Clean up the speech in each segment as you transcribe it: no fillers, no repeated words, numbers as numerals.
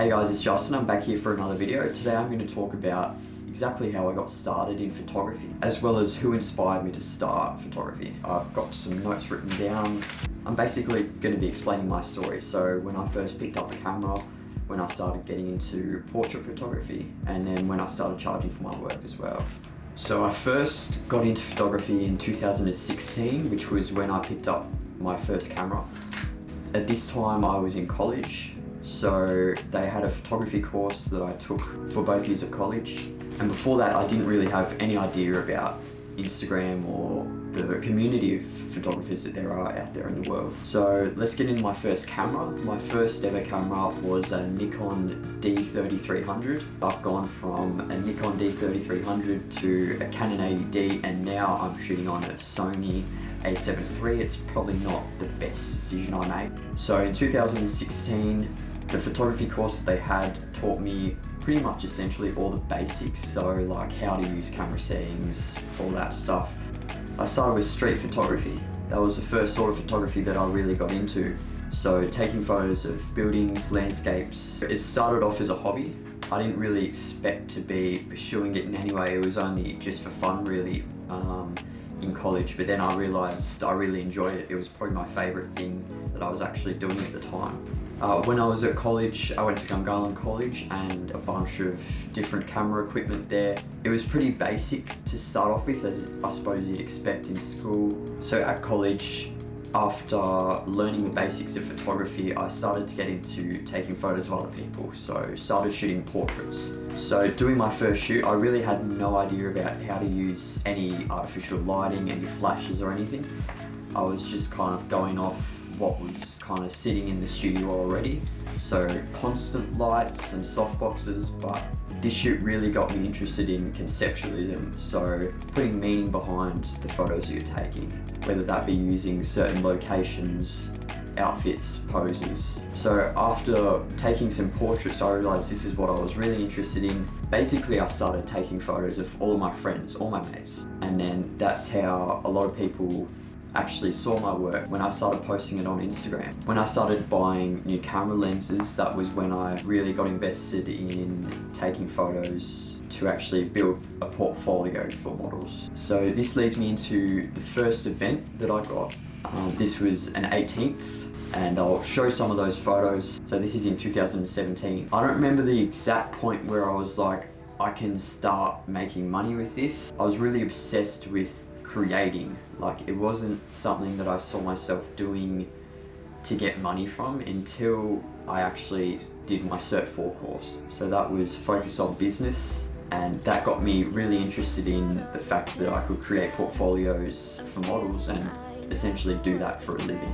Hey guys, it's Justin. I'm back here for another video. Today I'm going to talk about exactly how I got started in photography, as well as who inspired me to start photography. I've got some notes written down. I'm basically going to be explaining my story. So when I first picked up a camera, when I started getting into portrait photography, and then when I started charging for my work as well. So I first got into photography in 2016, which was when I picked up my first camera. At this time I was in college, so they had a photography course that I took for both years of college. And before that I didn't really have any idea about Instagram or the community of photographers that there are out there in the world. So let's get into my first camera. My first ever camera was a Nikon D3300. I've gone from a Nikon D3300 to a Canon 80D, and now I'm shooting on a Sony A7 III. It's probably not the best decision I made. So in 2016, the photography course that they had taught me pretty much essentially all the basics, so like how to use camera settings, all that stuff. I started with street photography. That was the first sort of photography that I really got into. So taking photos of buildings, landscapes. It started off as a hobby. I didn't really expect to be pursuing it in any way. It was only just for fun really in college, but then I realized I really enjoyed it. It was probably my favorite thing that I was actually doing at the time. When I was at college, I went to Gungahlin College and a bunch of different camera equipment there. It was pretty basic to start off with, as I suppose you'd expect in school. So at college, after learning the basics of photography, I started to get into taking photos of other people. So started shooting portraits. So doing my first shoot, I really had no idea about how to use any artificial lighting, any flashes or anything. I was just kind of going off what was kind of sitting in the studio already. So constant lights and softboxes, but this shoot really got me interested in conceptualism. So putting meaning behind the photos that you're taking, whether that be using certain locations, outfits, poses. So after taking some portraits, I realized this is what I was really interested in. Basically, I started taking photos of all of my friends, all my mates. And then that's how a lot of people actually saw my work when I started posting it on Instagram. When I started buying new camera lenses, that was when I really got invested in taking photos to actually build a portfolio for models. So this leads me into the first event that I got. This was an 18th, and I'll show some of those photos. So this is in 2017. I don't remember the exact point where I was like, I can start making money with this. I was really obsessed with creating. Like, it wasn't something that I saw myself doing to get money from until I actually did my Cert 4 course. So that was focused on business, and that got me really interested in the fact that I could create portfolios for models and essentially do that for a living.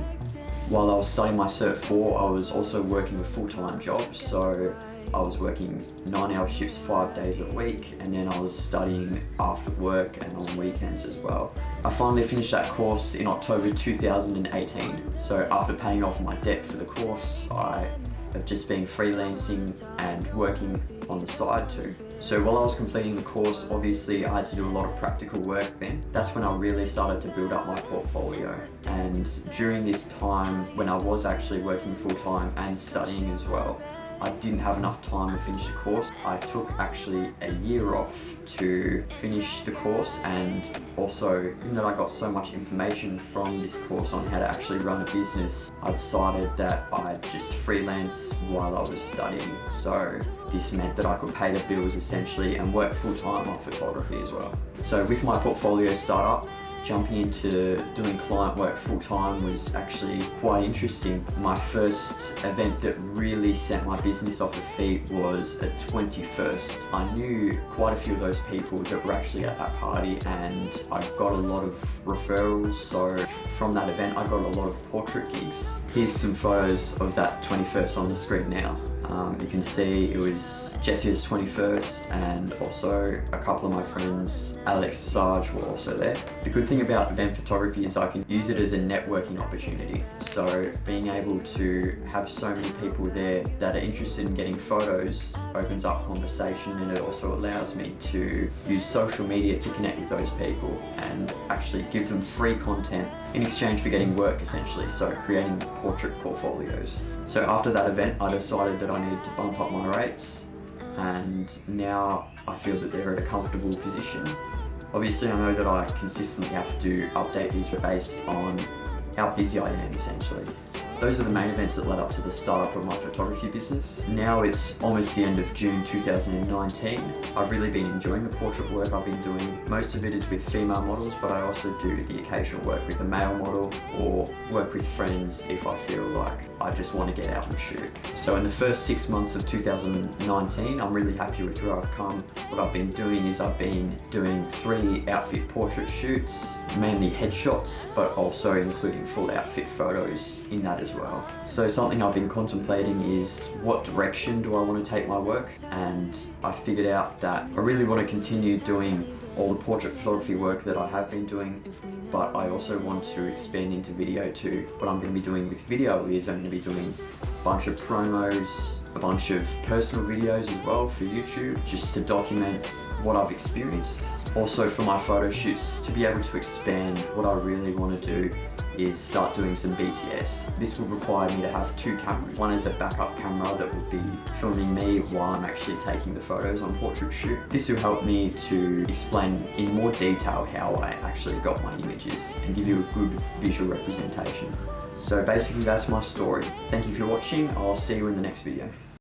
While I was studying my Cert 4, I was also working a full-time job. So I was working 9-hour shifts 5 days a week, and then I was studying after work and on weekends as well. I finally finished that course in October 2018. So after paying off my debt for the course, I have just been freelancing and working on the side too. So while I was completing the course, obviously I had to do a lot of practical work then. That's when I really started to build up my portfolio. And during this time, when I was actually working full-time and studying as well, I didn't have enough time to finish the course. I took actually a year off to finish the course, and also, even though I got so much information from this course on how to actually run a business, I decided that I'd just freelance while I was studying. So this meant that I could pay the bills essentially and work full-time on photography as well. So with my portfolio startup, jumping into doing client work full-time was actually quite interesting. My first event that really set my business off the feet was a 21st. I knew quite a few of those people that were actually at that party, and I got a lot of referrals. So from that event I got a lot of portrait gigs. Here's some photos of that 21st on the screen now. You can see it was Jessica's 21st, and also a couple of my friends, Alex, Sarge, were also there. The good thing about event photography is I can use it as a networking opportunity. So being able to have so many people there that are interested in getting photos opens up conversation, and it also allows me to use social media to connect with those people and actually give them free content in exchange for getting work essentially, so creating portrait portfolios. So after that event, I decided that I needed to bump up my rates, and now I feel that they're at a comfortable position. Obviously I know that I consistently have to update these based on how busy I am essentially. Those are the main events that led up to the startup of my photography business. Now it's almost the end of June 2019. I've really been enjoying the portrait work I've been doing. Most of it is with female models, but I also do the occasional work with a male model or work with friends if I feel like I just want to get out and shoot. So in the first 6 months of 2019, I'm really happy with where I've come. What I've been doing is I've been doing 3 outfit portrait shoots, mainly headshots, but also including full outfit photos in that as well. So something I've been contemplating is what direction do I want to take my work, and I figured out that I really want to continue doing all the portrait photography work that I have been doing, but I also want to expand into video too. What I'm going to be doing with video is I'm going to be doing a bunch of promos, a bunch of personal videos as well for YouTube, just to document what I've experienced. Also for my photo shoots, to be able to expand, what I really want to do is start doing some BTS. This will require me to have 2 cameras. One is a backup camera that will be filming me while I'm actually taking the photos on portrait shoot. This will help me to explain in more detail how I actually got my images and give you a good visual representation. So basically that's my story. Thank you for watching. I'll see you in the next video.